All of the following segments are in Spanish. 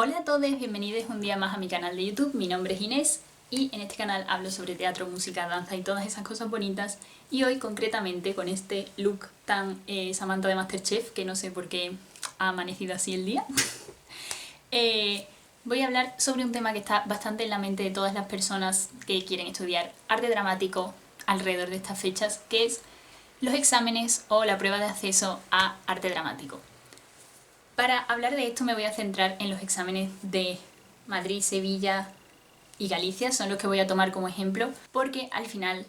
Hola a todos, bienvenidos un día más a mi canal de YouTube. Mi nombre es Inés y en este canal hablo sobre teatro, música, danza y todas esas cosas bonitas. Y hoy concretamente con este look tan Samantha de Masterchef, que no sé por qué ha amanecido así el día, voy a hablar sobre un tema que está bastante en la mente de todas las personas que quieren estudiar arte dramático alrededor de estas fechas, que es los exámenes o la prueba de acceso a arte dramático. Para hablar de esto me voy a centrar en los exámenes de Madrid, Sevilla y Galicia, son los que voy a tomar como ejemplo, porque al final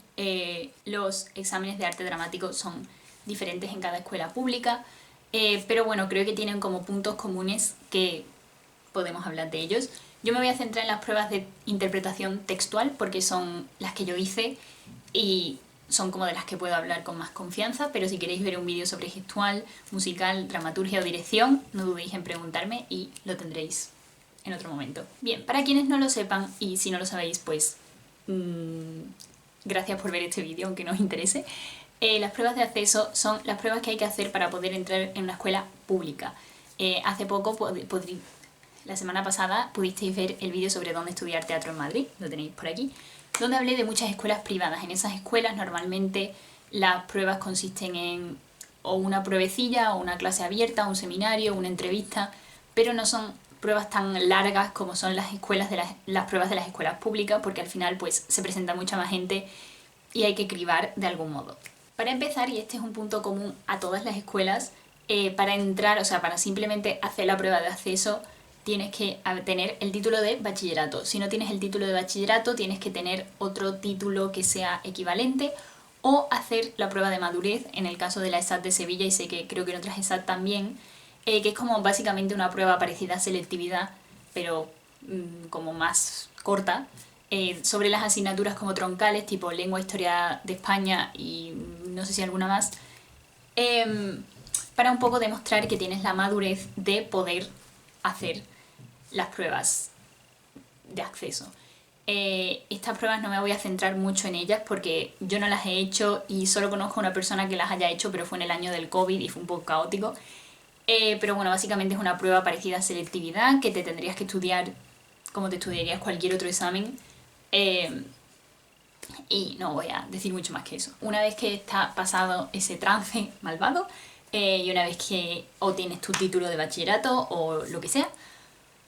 los exámenes de arte dramático son diferentes en cada escuela pública, pero bueno, creo que tienen como puntos comunes que podemos hablar de ellos. Yo me voy a centrar en las pruebas de interpretación textual porque son las que yo hice y son como de las que puedo hablar con más confianza, pero si queréis ver un vídeo sobre gestual, musical, dramaturgia o dirección, no dudéis en preguntarme y lo tendréis en otro momento. Bien, para quienes no lo sepan, y si no lo sabéis, pues gracias por ver este vídeo, aunque no os interese. Las pruebas de acceso son las pruebas que hay que hacer para poder entrar en una escuela pública. Hace poco, la semana pasada, pudisteis ver el vídeo sobre dónde estudiar teatro en Madrid, lo tenéis por aquí, donde hablé de muchas escuelas privadas. En esas escuelas normalmente las pruebas consisten en o una pruebecilla, o una clase abierta, un seminario, una entrevista, pero no son pruebas tan largas como son las pruebas de las escuelas públicas, porque al final pues se presenta mucha más gente y hay que cribar de algún modo. Para empezar, y este es un punto común a todas las escuelas, para entrar, o sea, para simplemente hacer la prueba de acceso, tienes que tener el título de bachillerato. Si no tienes el título de bachillerato, tienes que tener otro título que sea equivalente o hacer la prueba de madurez, en el caso de la ESAT de Sevilla, y sé que creo que en otras ESAT también, que es como básicamente una prueba parecida a selectividad, pero como más corta, sobre las asignaturas como troncales, tipo lengua, historia de España y no sé si alguna más, para un poco demostrar que tienes la madurez de poder hacer las pruebas de acceso. Estas pruebas no me voy a centrar mucho en ellas porque yo no las he hecho y solo conozco a una persona que las haya hecho, pero fue en el año del COVID y fue un poco caótico. Pero bueno, básicamente es una prueba parecida a selectividad que te tendrías que estudiar como te estudiarías cualquier otro examen. Y no voy a decir mucho más que eso. Una vez que está pasado ese trance malvado, y una vez que o tienes tu título de bachillerato o lo que sea,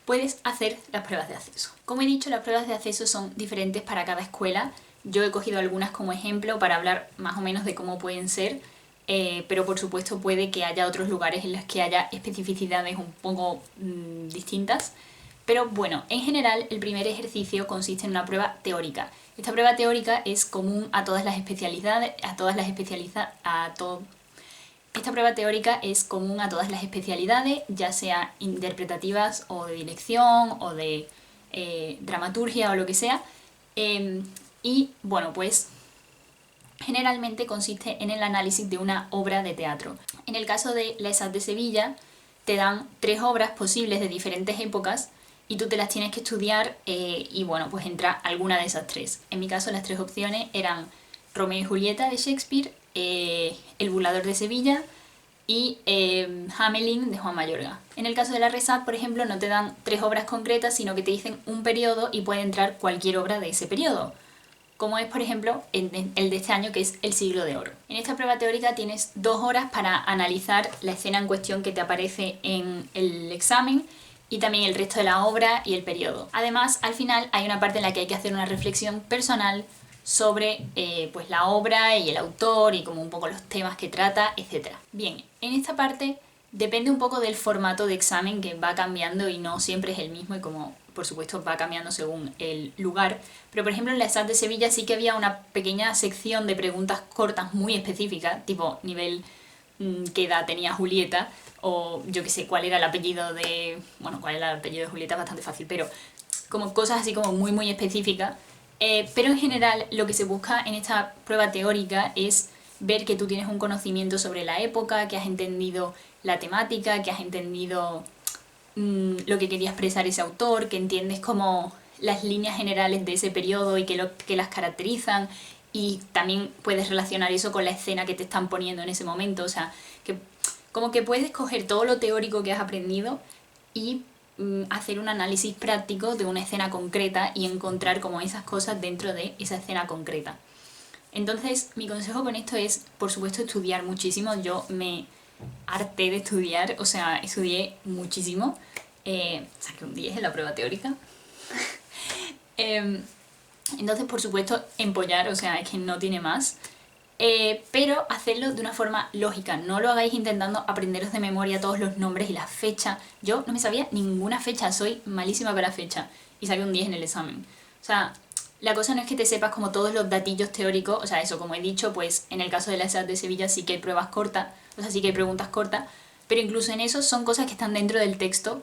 puedes hacer las pruebas de acceso. Como he dicho, las pruebas de acceso son diferentes para cada escuela. Yo he cogido algunas como ejemplo para hablar más o menos de cómo pueden ser, pero por supuesto puede que haya otros lugares en los que haya especificidades un poco distintas. Pero bueno, en general el primer ejercicio consiste en una prueba teórica. Esta prueba teórica es común a todas las especialidades, Esta prueba teórica es común a todas las especialidades, ya sea interpretativas o de dirección o de dramaturgia o lo que sea. Y bueno, pues generalmente consiste en el análisis de una obra de teatro. En el caso de la ESAT de Sevilla, te dan 3 obras posibles de diferentes épocas y tú te las tienes que estudiar y bueno, pues entra alguna de esas 3. En mi caso las 3 opciones eran Romeo y Julieta de Shakespeare, El burlador de Sevilla y Hamelin de Juan Mayorga. En el caso de la RESAT, por ejemplo, no te dan 3 obras concretas, sino que te dicen un periodo y puede entrar cualquier obra de ese periodo, como es, por ejemplo, el de este año, que es El siglo de oro. En esta prueba teórica tienes 2 horas para analizar la escena en cuestión que te aparece en el examen y también el resto de la obra y el periodo. Además, al final hay una parte en la que hay que hacer una reflexión personal sobre pues la obra y el autor y como un poco los temas que trata, etc. Bien, en esta parte depende un poco del formato de examen, que va cambiando y no siempre es el mismo, y como por supuesto va cambiando según el lugar, pero por ejemplo en la ESAT de Sevilla sí que había una pequeña sección de preguntas cortas muy específicas, tipo nivel qué edad tenía Julieta, o yo que sé, cuál era el apellido de... Bueno, cuál era el apellido de Julieta es bastante fácil, pero como cosas así como muy muy específicas. Pero en general lo que se busca en esta prueba teórica es ver que tú tienes un conocimiento sobre la época, que has entendido la temática, que has entendido lo que quería expresar ese autor, que entiendes como las líneas generales de ese periodo y que las caracterizan, y también puedes relacionar eso con la escena que te están poniendo en ese momento. O sea, que como que puedes coger todo lo teórico que has aprendido y hacer un análisis práctico de una escena concreta y encontrar como esas cosas dentro de esa escena concreta. Entonces, mi consejo con esto es, por supuesto, estudiar muchísimo. Yo me harté de estudiar, o sea, estudié muchísimo. Saqué un 10 en la prueba teórica. Entonces, por supuesto, empollar, o sea, es que no tiene más. Pero hacerlo de una forma lógica. No lo hagáis intentando aprenderos de memoria todos los nombres y las fechas. Yo no me sabía ninguna fecha, soy malísima para la fecha. Y saqué un 10 en el examen. O sea, la cosa no es que te sepas como todos los datillos teóricos. O sea, eso, como he dicho, pues en el caso de la ESAT de Sevilla sí que hay pruebas cortas. O sea, sí que hay preguntas cortas. Pero incluso en eso son cosas que están dentro del texto.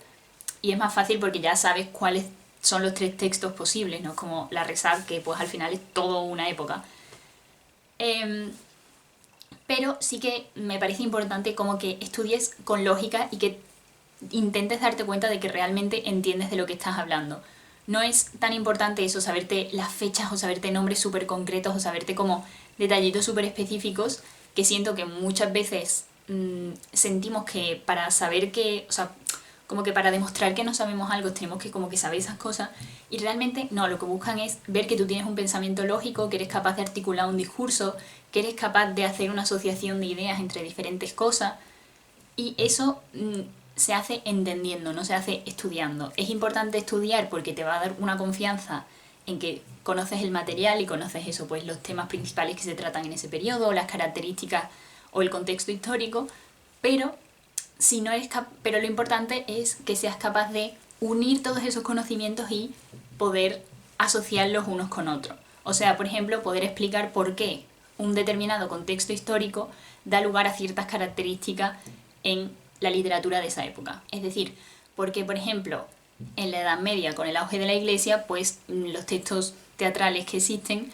Y es más fácil porque ya sabes cuáles son los 3 textos posibles, ¿no? Como la RESAD, que pues al final es toda una época. Pero sí que me parece importante como que estudies con lógica y que intentes darte cuenta de que realmente entiendes de lo que estás hablando. No es tan importante eso, saberte las fechas o saberte nombres súper concretos o saberte como detallitos súper específicos, que siento que muchas veces sentimos que para saber que, o sea, como que para demostrar que no sabemos algo tenemos que como que saber esas cosas, y realmente no, lo que buscan es ver que tú tienes un pensamiento lógico, que eres capaz de articular un discurso, que eres capaz de hacer una asociación de ideas entre diferentes cosas, y eso se hace entendiendo, no se hace estudiando. Es importante estudiar porque te va a dar una confianza en que conoces el material y conoces eso, pues los temas principales que se tratan en ese periodo, las características o el contexto histórico, pero si no eres pero lo importante es que seas capaz de unir todos esos conocimientos y poder asociarlos unos con otros. O sea, por ejemplo, poder explicar por qué un determinado contexto histórico da lugar a ciertas características en la literatura de esa época. Es decir, porque, por ejemplo, en la Edad Media, con el auge de la Iglesia, pues los textos teatrales que existen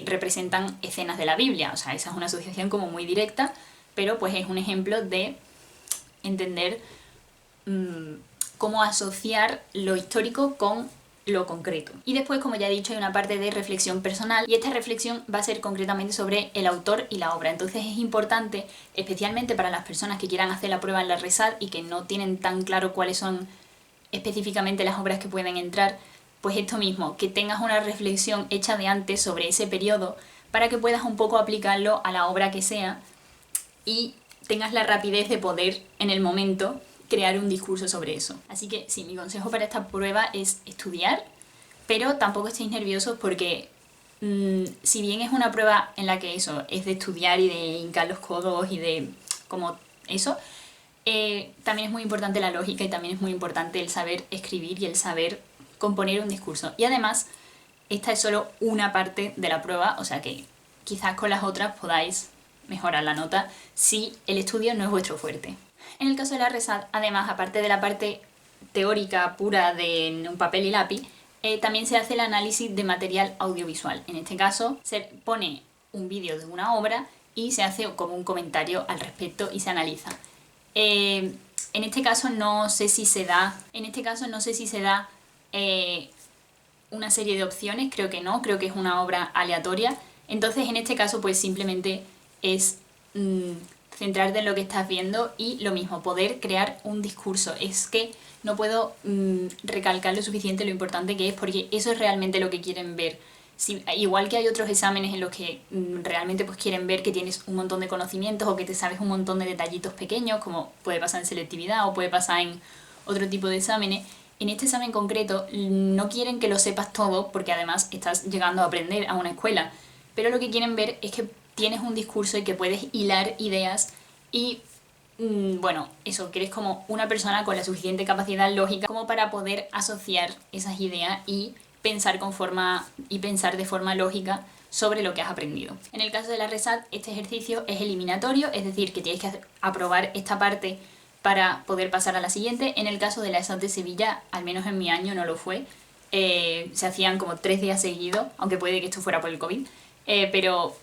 representan escenas de la Biblia. O sea, esa es una asociación como muy directa, pero pues es un ejemplo de entender cómo asociar lo histórico con lo concreto. Y después, como ya he dicho, hay una parte de reflexión personal, y esta reflexión va a ser concretamente sobre el autor y la obra. Entonces es importante, especialmente para las personas que quieran hacer la prueba en la RESAD y que no tienen tan claro cuáles son específicamente las obras que pueden entrar, pues esto mismo, que tengas una reflexión hecha de antes sobre ese periodo para que puedas un poco aplicarlo a la obra que sea y tengas la rapidez de poder en el momento crear un discurso sobre eso. Así que sí, mi consejo para esta prueba es estudiar, pero tampoco estéis nerviosos porque si bien es una prueba en la que eso es de estudiar y de hincar los codos y de como eso, también es muy importante la lógica y también es muy importante el saber escribir y el saber componer un discurso. Y además, esta es solo una parte de la prueba, o sea que quizás con las otras podáis mejorar la nota si el estudio no es vuestro fuerte. En el caso de la RESAD, además, aparte de la parte teórica pura de un papel y lápiz, también se hace el análisis de material audiovisual. En este caso, se pone un vídeo de una obra y se hace como un comentario al respecto y se analiza. En este caso no sé si se da una serie de opciones, creo que no, creo que es una obra aleatoria. Entonces en este caso pues simplemente es centrarte en lo que estás viendo y lo mismo, poder crear un discurso. Es que no puedo recalcar lo suficiente lo importante que es, porque eso es realmente lo que quieren ver. Si, igual que hay otros exámenes en los que realmente pues quieren ver que tienes un montón de conocimientos o que te sabes un montón de detallitos pequeños, como puede pasar en selectividad o puede pasar en otro tipo de exámenes, en este examen concreto no quieren que lo sepas todo porque además estás llegando a aprender a una escuela, pero lo que quieren ver es que tienes un discurso y que puedes hilar ideas y bueno, eso, que eres como una persona con la suficiente capacidad lógica como para poder asociar esas ideas y pensar de forma lógica sobre lo que has aprendido. En el caso de la RESAD, este ejercicio es eliminatorio, es decir, que tienes que aprobar esta parte para poder pasar a la siguiente. En el caso de la ESAT de Sevilla, al menos en mi año no lo fue, se hacían como 3 días seguidos, aunque puede que esto fuera por el COVID, pero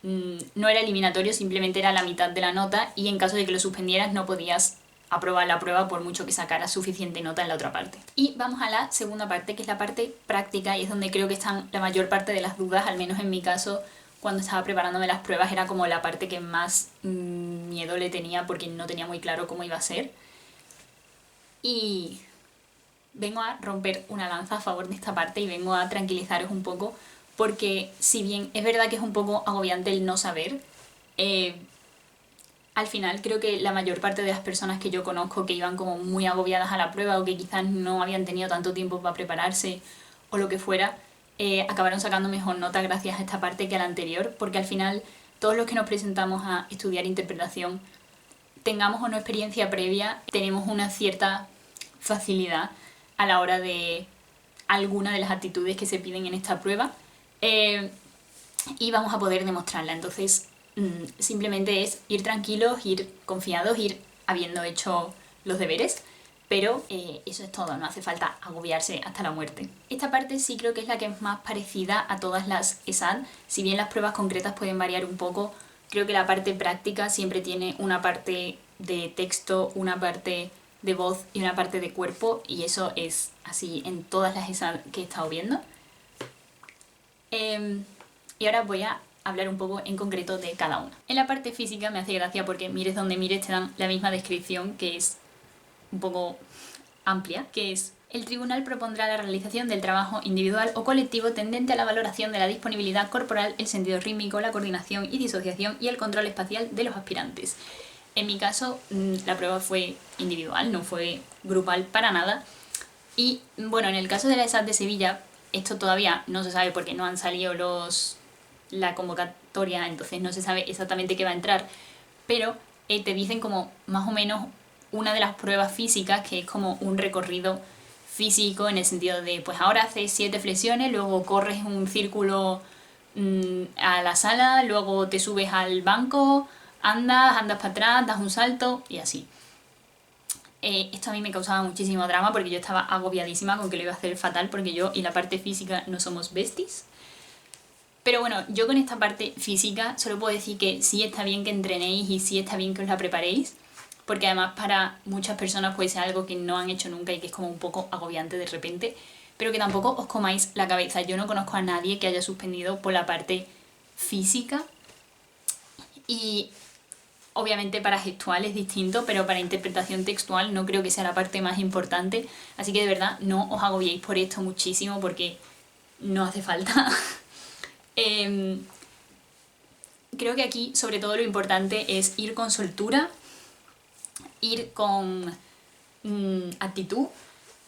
no era eliminatorio, simplemente era la mitad de la nota y en caso de que lo suspendieras no podías aprobar la prueba por mucho que sacaras suficiente nota en la otra parte. Y vamos a la segunda parte, que es la parte práctica, y es donde creo que están la mayor parte de las dudas, al menos en mi caso, cuando estaba preparándome las pruebas, era como la parte que más miedo le tenía porque no tenía muy claro cómo iba a ser. Y vengo a romper una lanza a favor de esta parte y vengo a tranquilizaros un poco, porque si bien es verdad que es un poco agobiante el no saber, al final creo que la mayor parte de las personas que yo conozco que iban como muy agobiadas a la prueba o que quizás no habían tenido tanto tiempo para prepararse o lo que fuera, acabaron sacando mejor nota gracias a esta parte que a la anterior, porque al final todos los que nos presentamos a estudiar interpretación, tengamos o no experiencia previa, tenemos una cierta facilidad a la hora de alguna de las actitudes que se piden en esta prueba, y vamos a poder demostrarla. Entonces simplemente es ir tranquilos, ir confiados, ir habiendo hecho los deberes, pero eso es todo, no hace falta agobiarse hasta la muerte. Esta parte sí creo que es la que es más parecida a todas las ESAD, si bien las pruebas concretas pueden variar un poco. Creo que la parte práctica siempre tiene una parte de texto, una parte de voz y una parte de cuerpo, y eso es así en todas las ESAD que he estado viendo. Y ahora voy a hablar un poco en concreto de cada una. En la parte física me hace gracia porque mires donde mires te dan la misma descripción, que es un poco amplia, que es: el tribunal propondrá la realización del trabajo individual o colectivo tendente a la valoración de la disponibilidad corporal, el sentido rítmico, la coordinación y disociación y el control espacial de los aspirantes. En mi caso, la prueba fue individual, no fue grupal para nada. Y bueno, en el caso de la ESAD de Sevilla, esto todavía no se sabe porque no han salido la convocatoria, entonces no se sabe exactamente qué va a entrar, pero te dicen como más o menos una de las pruebas físicas, que es como un recorrido físico en el sentido de, pues ahora haces 7 flexiones, luego corres un círculo a la sala, luego te subes al banco, andas para atrás, das un salto y así. Esto a mí me causaba muchísimo drama porque yo estaba agobiadísima con que lo iba a hacer fatal, porque yo y la parte física no somos besties. Pero bueno, yo con esta parte física solo puedo decir que sí está bien que entrenéis y sí está bien que os la preparéis, porque además para muchas personas puede ser algo que no han hecho nunca y que es como un poco agobiante de repente, pero que tampoco os comáis la cabeza. Yo no conozco a nadie que haya suspendido por la parte física, y obviamente para gestual es distinto, pero para interpretación textual no creo que sea la parte más importante, así que de verdad no os agobiéis por esto muchísimo porque no hace falta. Creo que aquí sobre todo lo importante es ir con soltura, ir con actitud,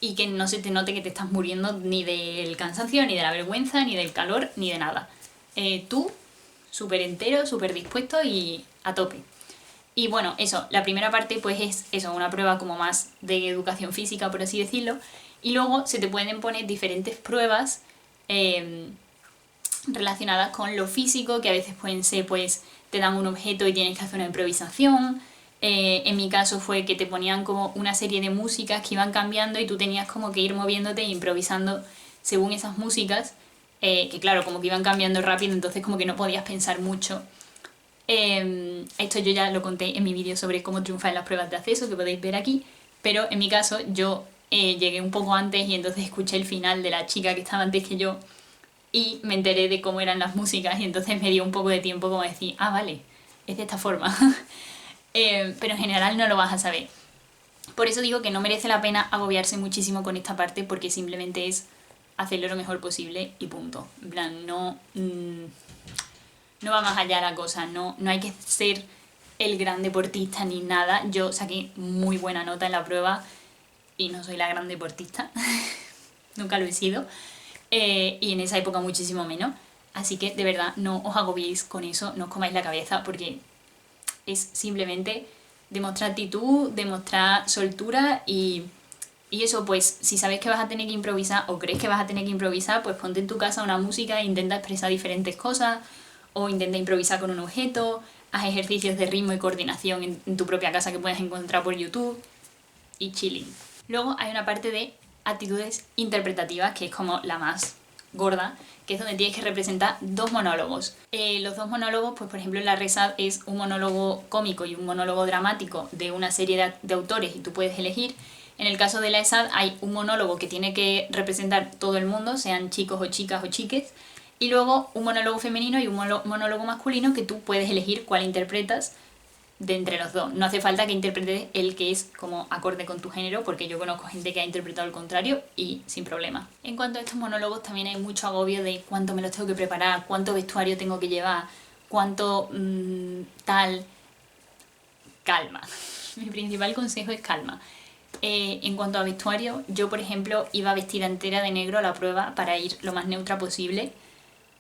y que no se te note que te estás muriendo ni del cansancio, ni de la vergüenza, ni del calor, ni de nada. Tú, súper entero, súper dispuesto y a tope. Y bueno, eso, la primera parte pues es eso, una prueba como más de educación física, por así decirlo, y luego se te pueden poner diferentes pruebas relacionadas con lo físico, que a veces pueden ser, pues te dan un objeto y tienes que hacer una improvisación. En mi caso fue que te ponían como una serie de músicas que iban cambiando y tú tenías como que ir moviéndote e improvisando según esas músicas, que claro, como que iban cambiando rápido, entonces como que no podías pensar mucho. Esto yo ya lo conté en mi vídeo sobre cómo triunfar en las pruebas de acceso, que podéis ver aquí, pero en mi caso yo llegué un poco antes y entonces escuché el final de la chica que estaba antes que yo y me enteré de cómo eran las músicas, y entonces me dio un poco de tiempo como decir, ah, vale, es de esta forma. Pero en general no lo vas a saber. Por eso digo que no merece la pena agobiarse muchísimo con esta parte, porque simplemente es hacerlo lo mejor posible y punto. En plan, no va más allá la cosa, no hay que ser el gran deportista ni nada. Yo saqué muy buena nota en la prueba y no soy la gran deportista, nunca lo he sido, y en esa época muchísimo menos. Así que de verdad no os agobiéis con eso, no os comáis la cabeza, porque es simplemente demostrar actitud, demostrar soltura y eso, pues si sabes que vas a tener que improvisar o crees que vas a tener que improvisar, pues ponte en tu casa una música e intenta expresar diferentes cosas, o intenta improvisar con un objeto, haz ejercicios de ritmo y coordinación en tu propia casa que puedes encontrar por YouTube y chilling. Luego hay una parte de actitudes interpretativas, que es como la más gorda, que es donde tienes que representar 2 monólogos. Los 2 monólogos, pues por ejemplo en la RESAD es un monólogo cómico y un monólogo dramático de una serie de autores y tú puedes elegir. En el caso de la ESAD hay un monólogo que tiene que representar todo el mundo, sean chicos o chicas o chiques, y luego un monólogo femenino y un monólogo masculino que tú puedes elegir cuál interpretas, de entre los dos. No hace falta que interpretes el que es como acorde con tu género, porque yo conozco gente que ha interpretado el contrario y sin problema. En cuanto a estos monólogos también hay mucho agobio de cuánto me los tengo que preparar, cuánto vestuario tengo que llevar, cuánto tal... Calma. Mi principal consejo es calma. En cuanto a vestuario, yo por ejemplo iba vestida entera de negro a la prueba para ir lo más neutra posible,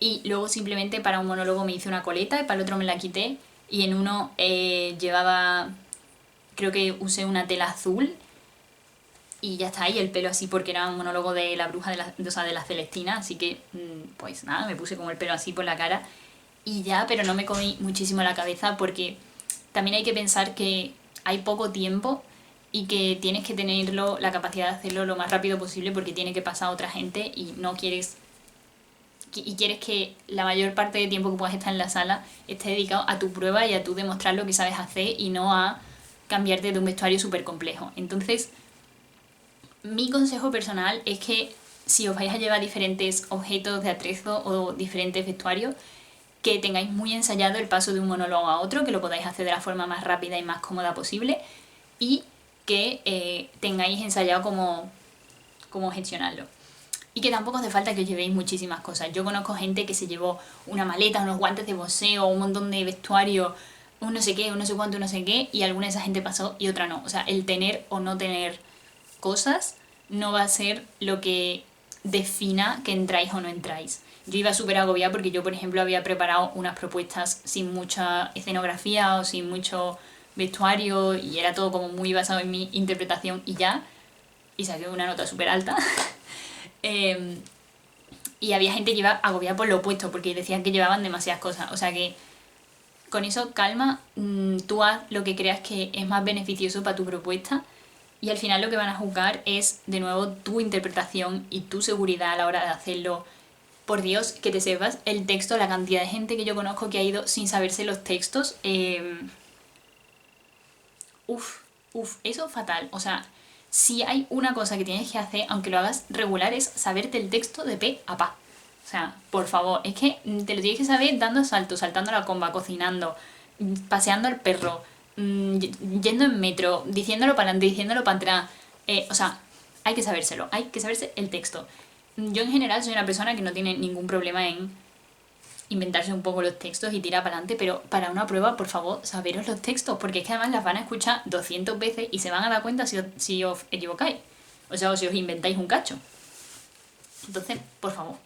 y luego simplemente para un monólogo me hice una coleta y para el otro me la quité, y en uno llevaba, creo que usé una tela azul y ya está ahí, el pelo así porque era un monólogo de la bruja de la Celestina, así que pues nada, me puse como el pelo así por la cara y ya, pero no me comí muchísimo la cabeza porque también hay que pensar que hay poco tiempo y que tienes que tenerlo, la capacidad de hacerlo lo más rápido posible porque tiene que pasar otra gente y no quieres... Y quieres que la mayor parte del tiempo que puedas estar en la sala esté dedicado a tu prueba y a tú demostrar lo que sabes hacer y no a cambiarte de un vestuario súper complejo. Entonces, mi consejo personal es que si os vais a llevar diferentes objetos de atrezo o diferentes vestuarios, que tengáis muy ensayado el paso de un monólogo a otro, que lo podáis hacer de la forma más rápida y más cómoda posible y que tengáis ensayado cómo gestionarlo. Y que tampoco hace falta que os llevéis muchísimas cosas. Yo conozco gente que se llevó una maleta, unos guantes de boxeo, un montón de vestuario, un no sé qué, un no sé cuánto, un no sé qué, y alguna de esa gente pasó y otra no. O sea, el tener o no tener cosas no va a ser lo que defina que entráis o no entráis. Yo iba súper agobiada porque yo, por ejemplo, había preparado unas propuestas sin mucha escenografía o sin mucho vestuario y era todo como muy basado en mi interpretación y ya, y saqué una nota súper alta. Y había gente que iba agobiada por lo opuesto porque decían que llevaban demasiadas cosas. O sea que con eso calma, tú haz lo que creas que es más beneficioso para tu propuesta y al final lo que van a juzgar es de nuevo tu interpretación y tu seguridad a la hora de hacerlo. Por Dios, que te sepas el texto, la cantidad de gente que yo conozco que ha ido sin saberse los textos. Eso es fatal. O sea, si hay una cosa que tienes que hacer, aunque lo hagas regular, es saberte el texto de pe a pa. O sea, por favor, es que te lo tienes que saber dando saltos, saltando la comba, cocinando, paseando al perro, yendo en metro, diciéndolo para adelante, diciéndolo para atrás. O sea, hay que sabérselo, hay que saberse el texto. Yo en general soy una persona que no tiene ningún problema en inventarse un poco los textos y tirar para adelante, pero para una prueba, por favor, saberos los textos, porque es que además las van a escuchar 200 veces y se van a dar cuenta si os equivocáis, o sea, o si os inventáis un cacho. Entonces, por favor.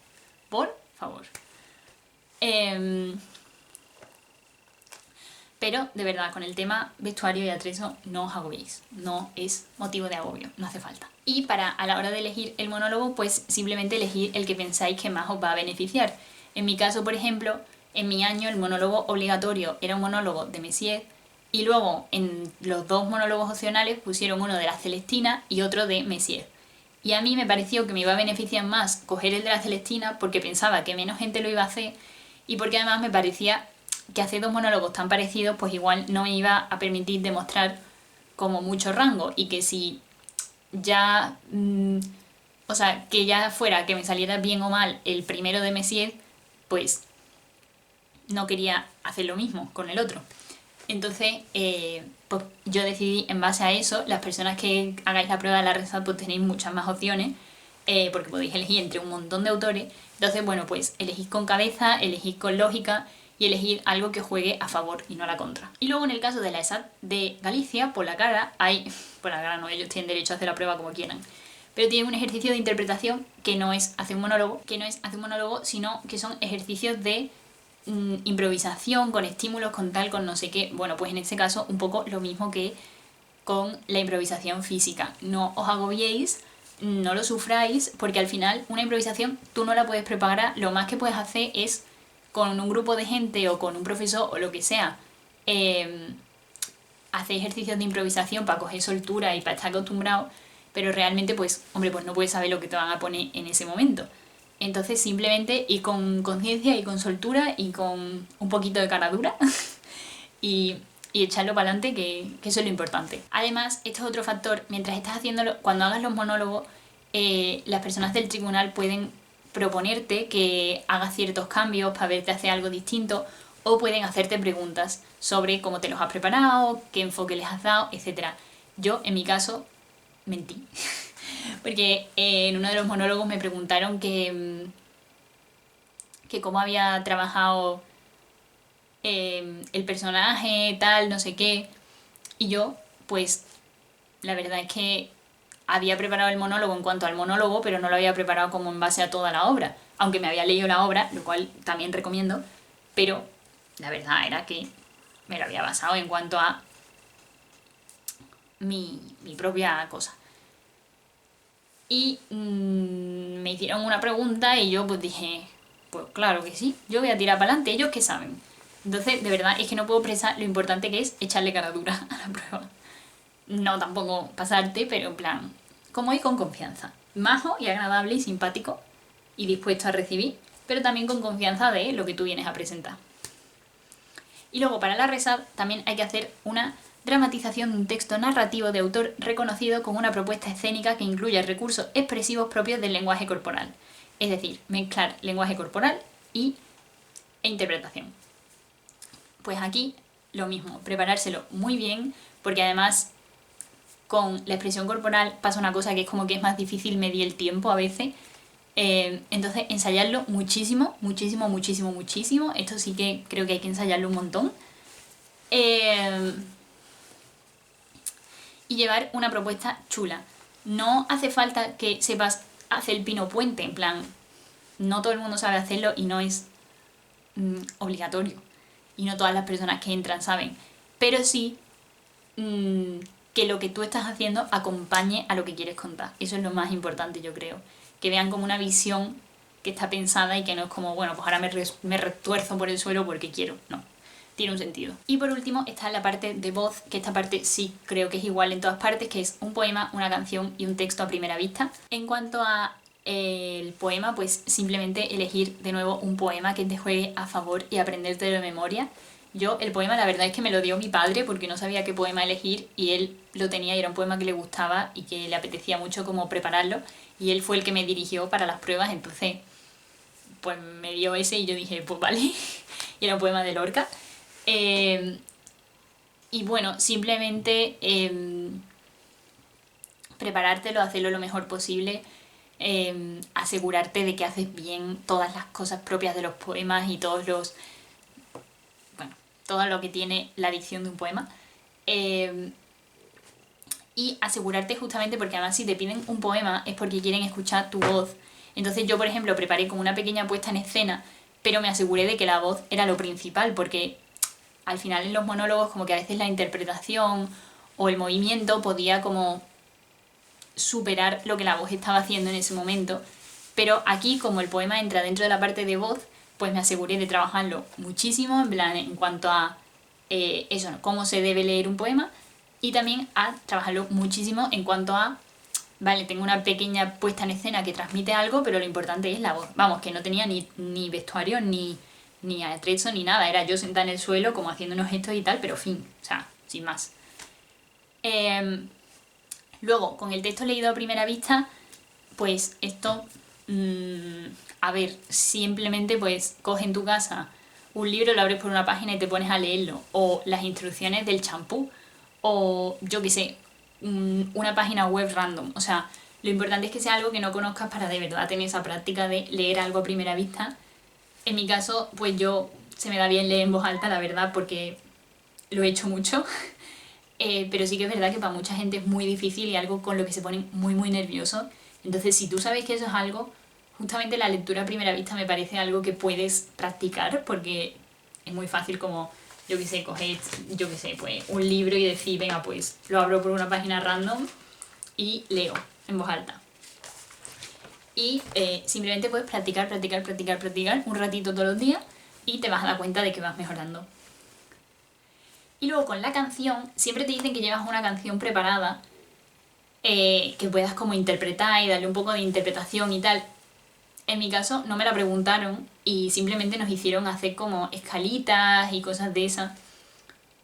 Pero, de verdad, con el tema vestuario y atrezo, no os agobiéis. No es motivo de agobio, no hace falta. Y a la hora de elegir el monólogo, pues simplemente elegir el que pensáis que más os va a beneficiar. En mi caso, por ejemplo, en mi año el monólogo obligatorio era un monólogo de Messier y luego en los dos monólogos opcionales pusieron uno de la Celestina y otro de Messier. Y a mí me pareció que me iba a beneficiar más coger el de la Celestina porque pensaba que menos gente lo iba a hacer y porque además me parecía que hacer dos monólogos tan parecidos pues igual no me iba a permitir demostrar como mucho rango y que si ya... o sea, que ya fuera que me saliera bien o mal el primero de Messier, pues no quería hacer lo mismo con el otro. Entonces, pues yo decidí, en base a eso, las personas que hagáis la prueba de la RESAT pues tenéis muchas más opciones, porque podéis elegir entre un montón de autores. Entonces, bueno, pues elegid con cabeza, elegid con lógica y elegid algo que juegue a favor y no a la contra. Y luego en el caso de la ESAT de Galicia, por la cara no, ellos tienen derecho a hacer la prueba como quieran. Pero tienen un ejercicio de interpretación que no es hacer un monólogo, sino que son ejercicios de improvisación, con estímulos, con tal, con no sé qué. Bueno, pues en este caso un poco lo mismo que con la improvisación física. No os agobiéis, no lo sufráis, porque al final una improvisación tú no la puedes preparar, lo más que puedes hacer es con un grupo de gente o con un profesor o lo que sea, hacer ejercicios de improvisación para coger soltura y para estar acostumbrado, pero realmente pues, hombre, pues no puedes saber lo que te van a poner en ese momento. Entonces simplemente ir con conciencia y con soltura y con un poquito de cara dura y echarlo para adelante, que eso es lo importante. Además, esto es otro factor, mientras estás haciéndolo, cuando hagas los monólogos, las personas del tribunal pueden proponerte que hagas ciertos cambios para verte hacer algo distinto o pueden hacerte preguntas sobre cómo te los has preparado, qué enfoque les has dado, etc. Yo, en mi caso, mentí. Porque en uno de los monólogos me preguntaron que cómo había trabajado el personaje, tal, no sé qué. Y yo, pues, la verdad es que había preparado el monólogo en cuanto al monólogo, pero no lo había preparado como en base a toda la obra. Aunque me había leído la obra, lo cual también recomiendo, pero la verdad era que me lo había basado en cuanto a mi propia cosa. Y me hicieron una pregunta y yo pues dije, pues claro que sí, yo voy a tirar para adelante, ellos que saben. Entonces, de verdad, es que no puedo expresar lo importante que es echarle cara dura a la prueba. No tampoco pasarte, pero en plan, como ir con confianza. Majo y agradable y simpático y dispuesto a recibir, pero también con confianza de lo que tú vienes a presentar. Y luego para la RESAD también hay que hacer una dramatización de un texto narrativo de autor reconocido con una propuesta escénica que incluya recursos expresivos propios del lenguaje corporal. Es decir, mezclar lenguaje corporal e interpretación. Pues aquí lo mismo, preparárselo muy bien, porque además con la expresión corporal pasa una cosa que es como que es más difícil medir el tiempo a veces. Entonces ensayarlo muchísimo, muchísimo, muchísimo, muchísimo. Esto sí que creo que hay que ensayarlo un montón. Y llevar una propuesta chula. No hace falta que sepas hacer el pino puente, en plan, no todo el mundo sabe hacerlo y no es obligatorio. Y no todas las personas que entran saben. Pero sí que lo que tú estás haciendo acompañe a lo que quieres contar. Eso es lo más importante, yo creo. Que vean como una visión que está pensada y que no es como, bueno, pues ahora me retuerzo por el suelo porque quiero. No, tiene un sentido. Y por último está la parte de voz, que esta parte sí creo que es igual en todas partes, que es un poema, una canción y un texto a primera vista. En cuanto a el poema, pues simplemente elegir de nuevo un poema que te juegue a favor y aprendértelo de memoria. Yo el poema la verdad es que me lo dio mi padre porque no sabía qué poema elegir y él lo tenía y era un poema que le gustaba y que le apetecía mucho como prepararlo y él fue el que me dirigió para las pruebas, entonces pues me dio ese y yo dije pues vale, y era un poema de Lorca. Y bueno, simplemente preparártelo, hacerlo lo mejor posible, asegurarte de que haces bien todas las cosas propias de los poemas y todos los... bueno, todo lo que tiene la dicción de un poema. Y asegurarte justamente porque además si te piden un poema es porque quieren escuchar tu voz. Entonces yo, por ejemplo, preparé como una pequeña puesta en escena, pero me aseguré de que la voz era lo principal, porque al final en los monólogos como que a veces la interpretación o el movimiento podía como superar lo que la voz estaba haciendo en ese momento. Pero aquí, como el poema entra dentro de la parte de voz, pues me aseguré de trabajarlo muchísimo, en plan, en cuanto a eso, ¿no? Cómo se debe leer un poema, y también a trabajarlo muchísimo en cuanto a, vale, tengo una pequeña puesta en escena que transmite algo, pero lo importante es la voz. Vamos, que no tenía ni vestuario, ni atrezo, ni nada. Era yo sentada en el suelo, como haciendo unos gestos y tal, pero fin, o sea, sin más. Luego, con el texto leído a primera vista, pues esto, a ver, simplemente pues coge en tu casa un libro, lo abres por una página y te pones a leerlo, o las instrucciones del champú, o yo qué sé, una página web random. O sea, lo importante es que sea algo que no conozcas para de verdad tener esa práctica de leer algo a primera vista. En mi caso, pues yo se me da bien leer en voz alta, la verdad, porque lo he hecho mucho. Pero sí que es verdad que para mucha gente es muy difícil y algo con lo que se ponen muy muy nerviosos. Entonces si tú sabes que eso es algo, justamente la lectura a primera vista me parece algo que puedes practicar porque es muy fácil como, yo qué sé, coger, yo qué sé, pues un libro y decir, venga pues lo abro por una página random y leo en voz alta. Y simplemente puedes practicar, practicar, practicar, practicar un ratito todos los días y te vas a dar cuenta de que vas mejorando. Y luego con la canción, siempre te dicen que llevas una canción preparada que puedas como interpretar y darle un poco de interpretación y tal. En mi caso no me la preguntaron y simplemente nos hicieron hacer como escalitas y cosas de esas.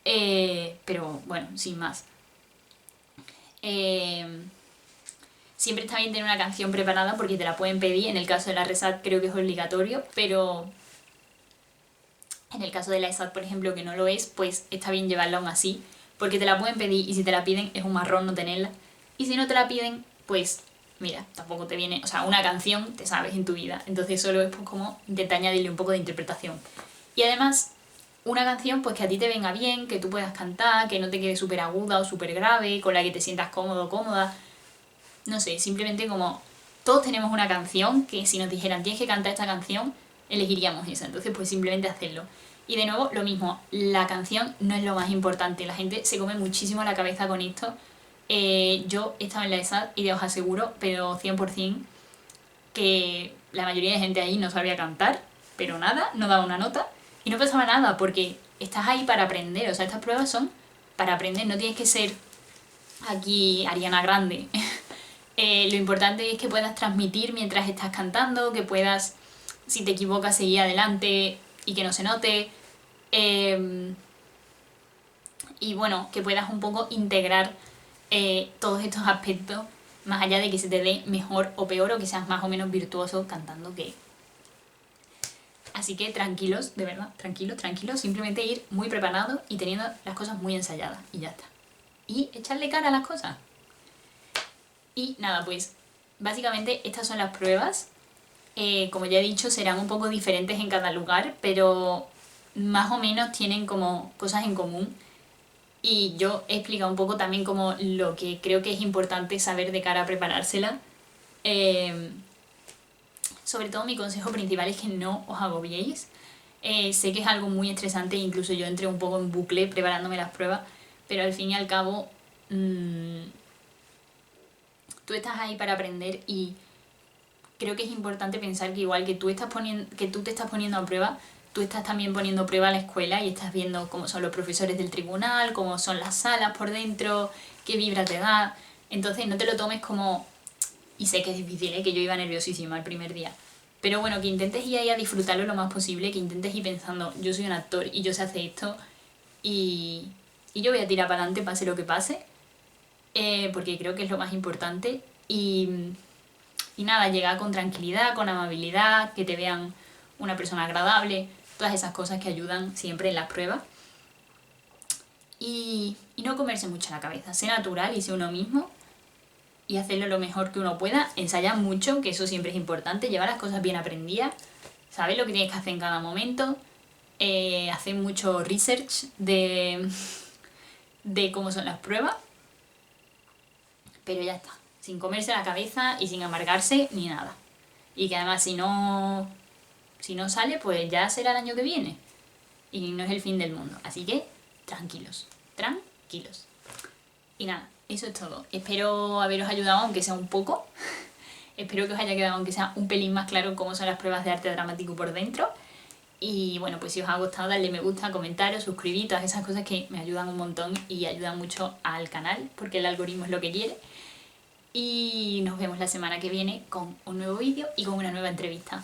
Pero bueno, sin más. Siempre está bien tener una canción preparada porque te la pueden pedir. En el caso de la RESAD creo que es obligatorio, pero En el caso de la ESAT, por ejemplo, que no lo es, pues está bien llevarla aún así, porque te la pueden pedir y si te la piden es un marrón no tenerla. Y si no te la piden, pues mira, tampoco te viene, o sea, una canción te sabes en tu vida, entonces solo es pues como intentar añadirle un poco de interpretación. Y además, una canción pues que a ti te venga bien, que tú puedas cantar, que no te quede súper aguda o súper grave, con la que te sientas cómodo o cómoda. No sé, simplemente como todos tenemos una canción que si nos dijeran tienes que cantar esta canción, elegiríamos esa, entonces pues simplemente hacerlo. Y de nuevo, lo mismo, la canción no es lo más importante, la gente se come muchísimo la cabeza con esto. Yo estaba en la ESAD y os aseguro, pero 100%, que la mayoría de gente ahí no sabía cantar, pero nada, no daba una nota y no pasaba nada porque estás ahí para aprender, o sea, estas pruebas son para aprender, no tienes que ser aquí Ariana Grande. Lo importante es que puedas transmitir mientras estás cantando, que puedas, si te equivocas, seguir adelante y que no se note. Y bueno, que puedas un poco integrar todos estos aspectos, más allá de que se te dé mejor o peor o que seas más o menos virtuoso cantando que... Así que tranquilos, de verdad, tranquilos, tranquilos, simplemente ir muy preparado y teniendo las cosas muy ensayadas y ya está. Y echarle cara a las cosas. Y nada, pues básicamente estas son las pruebas. Como ya he dicho, serán un poco diferentes en cada lugar, pero más o menos tienen como cosas en común. Y yo he explicado un poco también como lo que creo que es importante saber de cara a preparársela. Eh, Sobre todo mi consejo principal es que no os agobiéis. Sé que es algo muy estresante, incluso yo entré un poco en bucle preparándome las pruebas, pero al fin y al cabo tú estás ahí para aprender y creo que es importante pensar que igual que tú te estás poniendo a prueba, tú estás también poniendo a prueba a la escuela y estás viendo cómo son los profesores del tribunal, cómo son las salas por dentro, qué vibra te da. Entonces no te lo tomes como... Y sé que es difícil, que yo iba nerviosísima el primer día. Pero bueno, que intentes ir ahí a disfrutarlo lo más posible, que intentes ir pensando, yo soy un actor y yo sé hacer esto y yo voy a tirar para adelante pase lo que pase, porque creo que es lo más importante. Y nada, llegar con tranquilidad, con amabilidad, que te vean una persona agradable, todas esas cosas que ayudan siempre en las pruebas. Y no comerse mucho la cabeza, ser natural y ser uno mismo y hacerlo lo mejor que uno pueda, ensayar mucho, que eso siempre es importante, llevar las cosas bien aprendidas, saber lo que tienes que hacer en cada momento, hacer mucho research de cómo son las pruebas, pero ya está, sin comerse la cabeza y sin amargarse ni nada. Y que además si no sale, pues ya será el año que viene. Y no es el fin del mundo. Así que tranquilos, tranquilos. Y nada, eso es todo. Espero haberos ayudado, aunque sea un poco. Espero que os haya quedado, aunque sea un pelín más claro, cómo son las pruebas de arte dramático por dentro. Y bueno, pues si os ha gustado, darle me gusta, comentaros, suscribir, todas esas cosas que me ayudan un montón y ayudan mucho al canal, porque el algoritmo es lo que quiere. Y nos vemos la semana que viene con un nuevo vídeo y con una nueva entrevista.